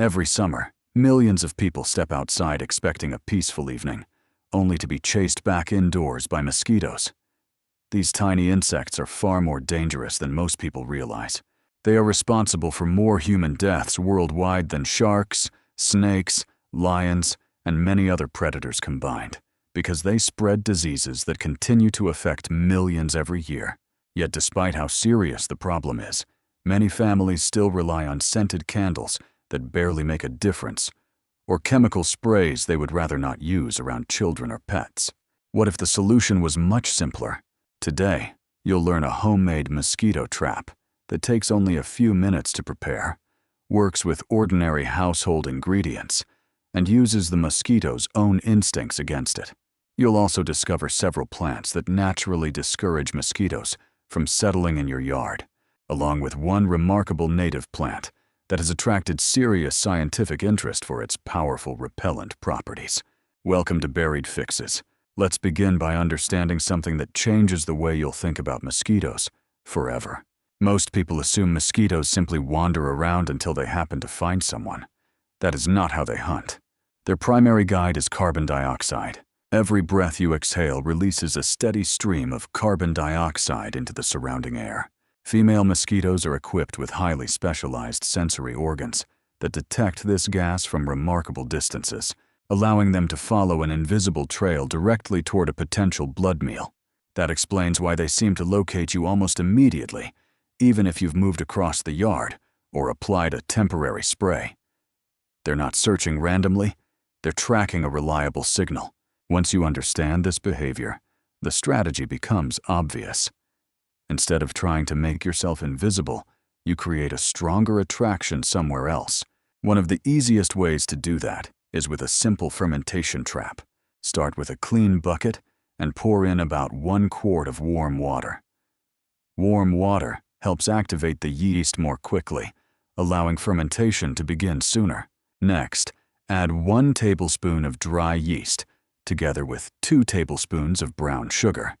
Every summer, millions of people step outside expecting a peaceful evening, only to be chased back indoors by mosquitoes. These tiny insects are far more dangerous than most people realize. They are responsible for more human deaths worldwide than sharks, snakes, lions, and many other predators combined, because they spread diseases that continue to affect millions every year. Yet despite how serious the problem is, many families still rely on scented candles that barely make a difference, or chemical sprays they would rather not use around children or pets. What if the solution was much simpler? Today, you'll learn a homemade mosquito trap that takes only a few minutes to prepare, works with ordinary household ingredients, and uses the mosquito's own instincts against it. You'll also discover several plants that naturally discourage mosquitoes from settling in your yard, along with one remarkable native plant that has attracted serious scientific interest for its powerful repellent properties. Welcome to Buried Fixes. Let's begin by understanding something that changes the way you'll think about mosquitoes forever. Most people assume mosquitoes simply wander around until they happen to find someone. That is not how they hunt. Their primary guide is carbon dioxide. Every breath you exhale releases a steady stream of carbon dioxide into the surrounding air. Female mosquitoes are equipped with highly specialized sensory organs that detect this gas from remarkable distances, allowing them to follow an invisible trail directly toward a potential blood meal. That explains why they seem to locate you almost immediately, even if you've moved across the yard or applied a temporary spray. They're not searching randomly, they're tracking a reliable signal. Once you understand this behavior, the strategy becomes obvious. Instead of trying to make yourself invisible, you create a stronger attraction somewhere else. One of the easiest ways to do that is with a simple fermentation trap. Start with a clean bucket and pour in about 1 quart of warm water. Warm water helps activate the yeast more quickly, allowing fermentation to begin sooner. Next, add 1 tablespoon of dry yeast, together with 2 tablespoons of brown sugar.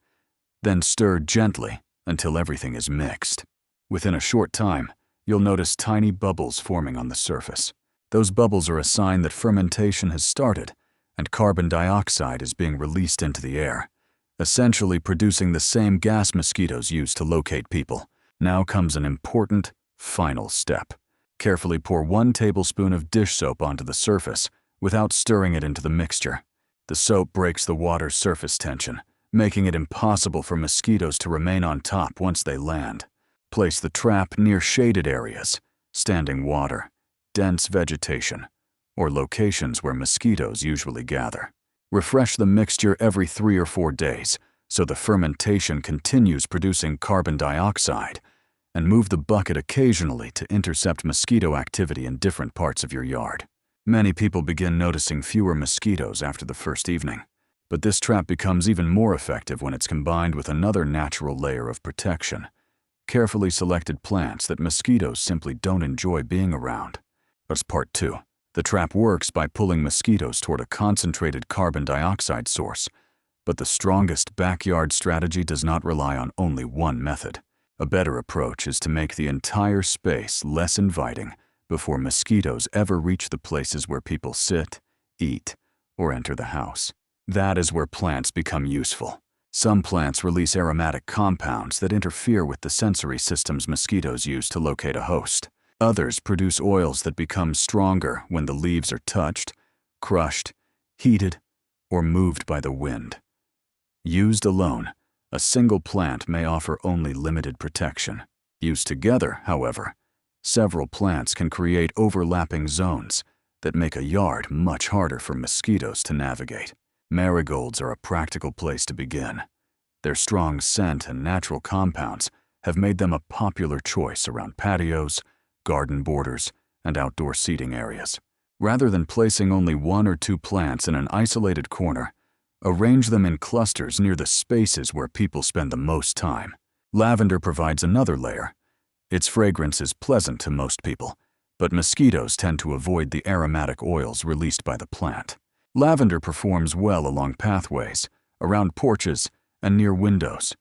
Then stir gently until everything is mixed. Within a short time, you'll notice tiny bubbles forming on the surface. Those bubbles are a sign that fermentation has started and carbon dioxide is being released into the air, essentially producing the same gas mosquitoes use to locate people. Now comes an important, final step. Carefully pour 1 tablespoon of dish soap onto the surface without stirring it into the mixture. The soap breaks the water's surface tension, making it impossible for mosquitoes to remain on top once they land. Place the trap near shaded areas, standing water, dense vegetation, or locations where mosquitoes usually gather. Refresh the mixture every 3 or 4 days so the fermentation continues producing carbon dioxide, and move the bucket occasionally to intercept mosquito activity in different parts of your yard. Many people begin noticing fewer mosquitoes after the first evening, but this trap becomes even more effective when it's combined with another natural layer of protection: carefully selected plants that mosquitoes simply don't enjoy being around. That's part 2. The trap works by pulling mosquitoes toward a concentrated carbon dioxide source, but the strongest backyard strategy does not rely on only one method. A better approach is to make the entire space less inviting before mosquitoes ever reach the places where people sit, eat, or enter the house. That is where plants become useful. Some plants release aromatic compounds that interfere with the sensory systems mosquitoes use to locate a host. Others produce oils that become stronger when the leaves are touched, crushed, heated, or moved by the wind. Used alone, a single plant may offer only limited protection. Used together, however, several plants can create overlapping zones that make a yard much harder for mosquitoes to navigate. Marigolds are a practical place to begin. Their strong scent and natural compounds have made them a popular choice around patios, garden borders, and outdoor seating areas. Rather than placing only 1 or 2 plants in an isolated corner, arrange them in clusters near the spaces where people spend the most time. Lavender provides another layer. Its fragrance is pleasant to most people, but mosquitoes tend to avoid the aromatic oils released by the plant. Lavender performs well along pathways, around porches, and near windows,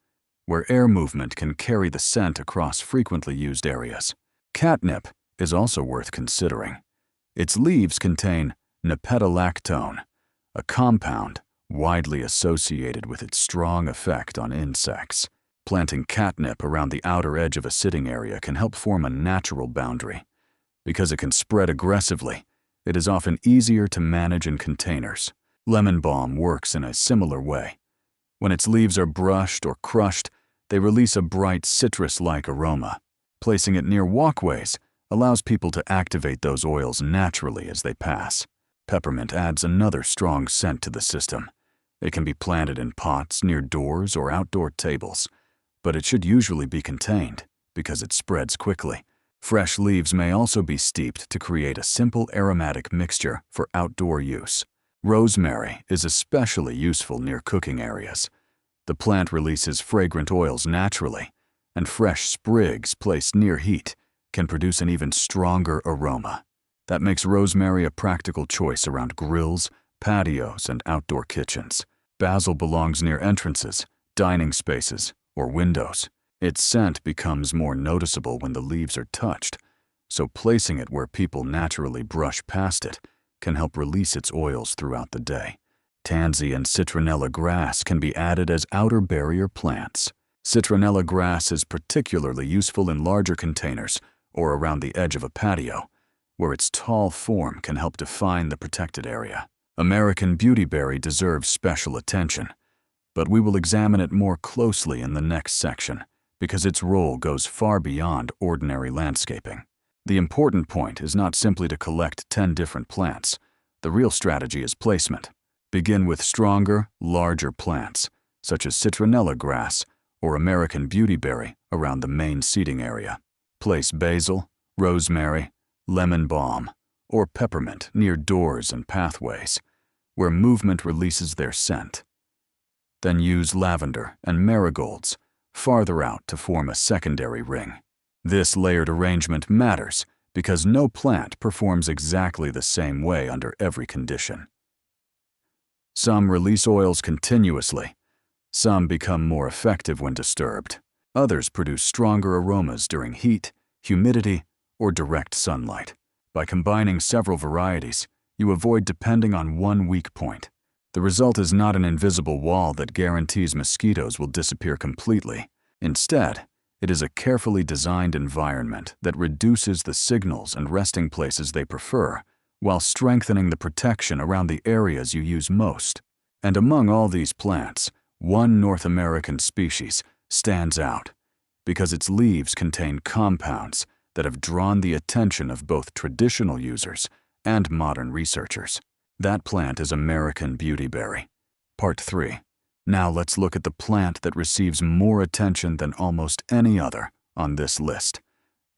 where air movement can carry the scent across frequently used areas. Catnip is also worth considering. Its leaves contain nepetalactone, a compound widely associated with its strong effect on insects. Planting catnip around the outer edge of a sitting area can help form a natural boundary. Because it can spread aggressively, it is often easier to manage in containers. Lemon balm works in a similar way. When its leaves are brushed or crushed, they release a bright citrus-like aroma. Placing it near walkways allows people to activate those oils naturally as they pass. Peppermint adds another strong scent to the system. It can be planted in pots near doors or outdoor tables, but it should usually be contained because it spreads quickly. Fresh leaves may also be steeped to create a simple aromatic mixture for outdoor use. Rosemary is especially useful near cooking areas. The plant releases fragrant oils naturally, and fresh sprigs placed near heat can produce an even stronger aroma. That makes rosemary a practical choice around grills, patios, and outdoor kitchens. Basil belongs near entrances, dining spaces, or windows. Its scent becomes more noticeable when the leaves are touched, so placing it where people naturally brush past it can help release its oils throughout the day. Tansy and citronella grass can be added as outer barrier plants. Citronella grass is particularly useful in larger containers or around the edge of a patio, where its tall form can help define the protected area. American Beautyberry deserves special attention, but we will examine it more closely in the next section because its role goes far beyond ordinary landscaping. The important point is not simply to collect 10 different plants. The real strategy is placement. Begin with stronger, larger plants, such as citronella grass or American Beautyberry around the main seating area. Place basil, rosemary, lemon balm, or peppermint near doors and pathways, where movement releases their scent. Then use lavender and marigolds farther out to form a secondary ring. This layered arrangement matters because no plant performs exactly the same way under every condition. Some release oils continuously. Some become more effective when disturbed. Others produce stronger aromas during heat, humidity, or direct sunlight. By combining several varieties, you avoid depending on one weak point. The result is not an invisible wall that guarantees mosquitoes will disappear completely. Instead, it is a carefully designed environment that reduces the signals and resting places they prefer, while strengthening the protection around the areas you use most. And among all these plants, one North American species stands out because its leaves contain compounds that have drawn the attention of both traditional users and modern researchers. That plant is American Beautyberry. Part 3. Now let's look at the plant that receives more attention than almost any other on this list,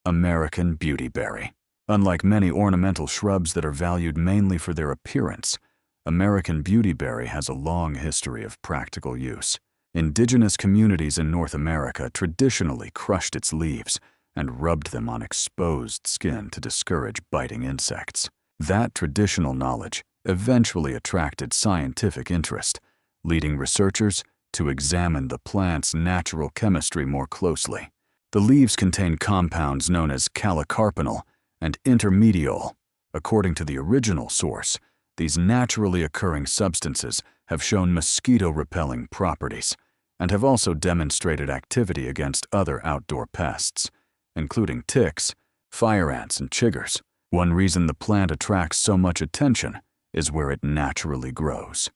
American Beautyberry. Unlike many ornamental shrubs that are valued mainly for their appearance, American Beautyberry has a long history of practical use. Indigenous communities in North America traditionally crushed its leaves and rubbed them on exposed skin to discourage biting insects. That traditional knowledge eventually attracted scientific interest, leading researchers to examine the plant's natural chemistry more closely. The leaves contain compounds known as calicarpinol and intermediol. According to the original source, these naturally occurring substances have shown mosquito-repelling properties and have also demonstrated activity against other outdoor pests, including ticks, fire ants, and chiggers. One reason the plant attracts so much attention is where it naturally grows.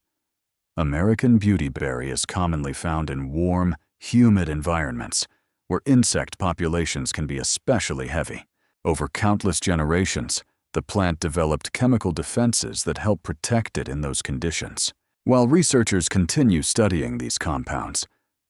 American Beautyberry is commonly found in warm, humid environments where insect populations can be especially heavy. Over countless generations, the plant developed chemical defenses that help protect it in those conditions. While researchers continue studying these compounds,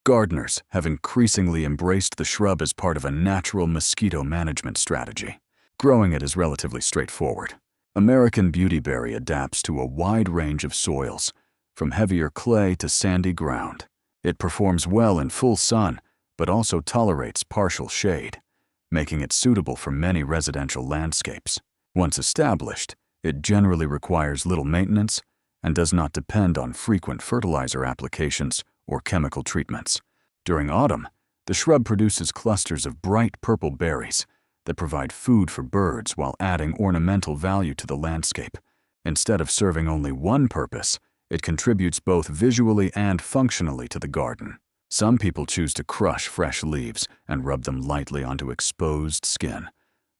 gardeners have increasingly embraced the shrub as part of a natural mosquito management strategy. Growing it is relatively straightforward. American Beautyberry adapts to a wide range of soils, from heavier clay to sandy ground. It performs well in full sun, but also tolerates partial shade, making it suitable for many residential landscapes. Once established, it generally requires little maintenance and does not depend on frequent fertilizer applications or chemical treatments. During autumn, the shrub produces clusters of bright purple berries that provide food for birds while adding ornamental value to the landscape. Instead of serving only one purpose, it contributes both visually and functionally to the garden. Some people choose to crush fresh leaves and rub them lightly onto exposed skin,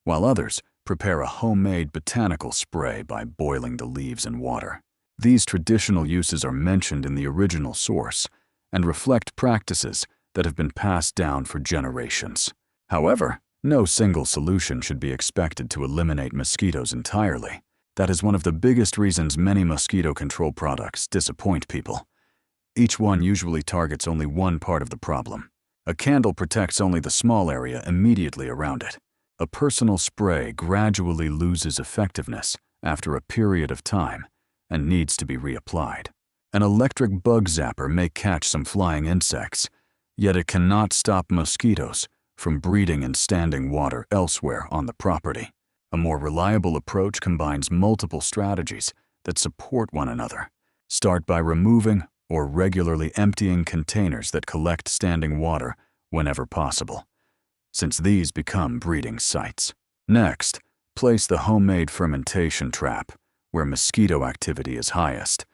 while others prepare a homemade botanical spray by boiling the leaves in water. These traditional uses are mentioned in the original source and reflect practices that have been passed down for generations. However, no single solution should be expected to eliminate mosquitoes entirely. That is one of the biggest reasons many mosquito control products disappoint people. Each one usually targets only one part of the problem. A candle protects only the small area immediately around it. A personal spray gradually loses effectiveness after a period of time and needs to be reapplied. An electric bug zapper may catch some flying insects, yet it cannot stop mosquitoes from breeding in standing water elsewhere on the property. A more reliable approach combines multiple strategies that support one another. Start by removing or regularly emptying containers that collect standing water whenever possible, since these become breeding sites. Next, place the homemade fermentation trap where mosquito activity is highest,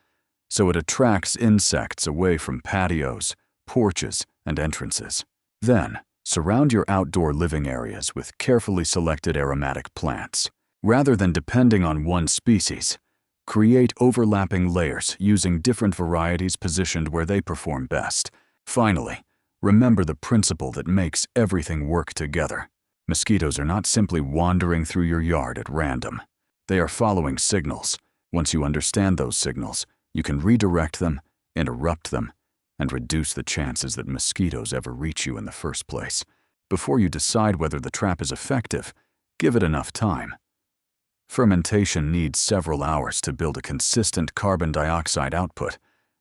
so it attracts insects away from patios, porches, and entrances. Then, surround your outdoor living areas with carefully selected aromatic plants. Rather than depending on one species, create overlapping layers using different varieties positioned where they perform best. Finally, remember the principle that makes everything work together. Mosquitoes are not simply wandering through your yard at random. They are following signals. Once you understand those signals, you can redirect them, interrupt them, and reduce the chances that mosquitoes ever reach you in the first place. Before you decide whether the trap is effective, give it enough time. Fermentation needs several hours to build a consistent carbon dioxide output,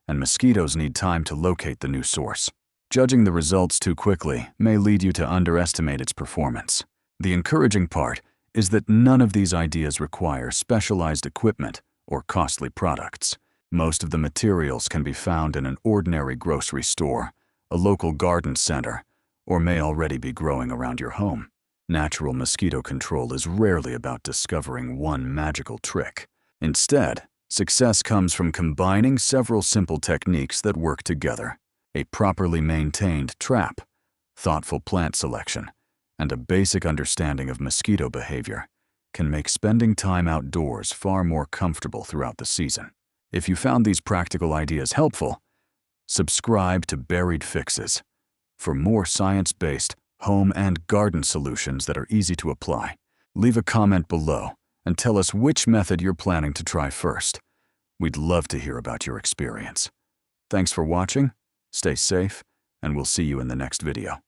and mosquitoes need time to locate the new source. Judging the results too quickly may lead you to underestimate its performance. The encouraging part is that none of these ideas require specialized equipment or costly products. Most of the materials can be found in an ordinary grocery store, a local garden center, or may already be growing around your home. Natural mosquito control is rarely about discovering one magical trick. Instead, success comes from combining several simple techniques that work together. A properly maintained trap, thoughtful plant selection, and a basic understanding of mosquito behavior can make spending time outdoors far more comfortable throughout the season. If you found these practical ideas helpful, subscribe to Buried Fixes for more science-based home and garden solutions that are easy to apply. Leave a comment below and tell us which method you're planning to try first. We'd love to hear about your experience. Thanks for watching, stay safe, and we'll see you in the next video.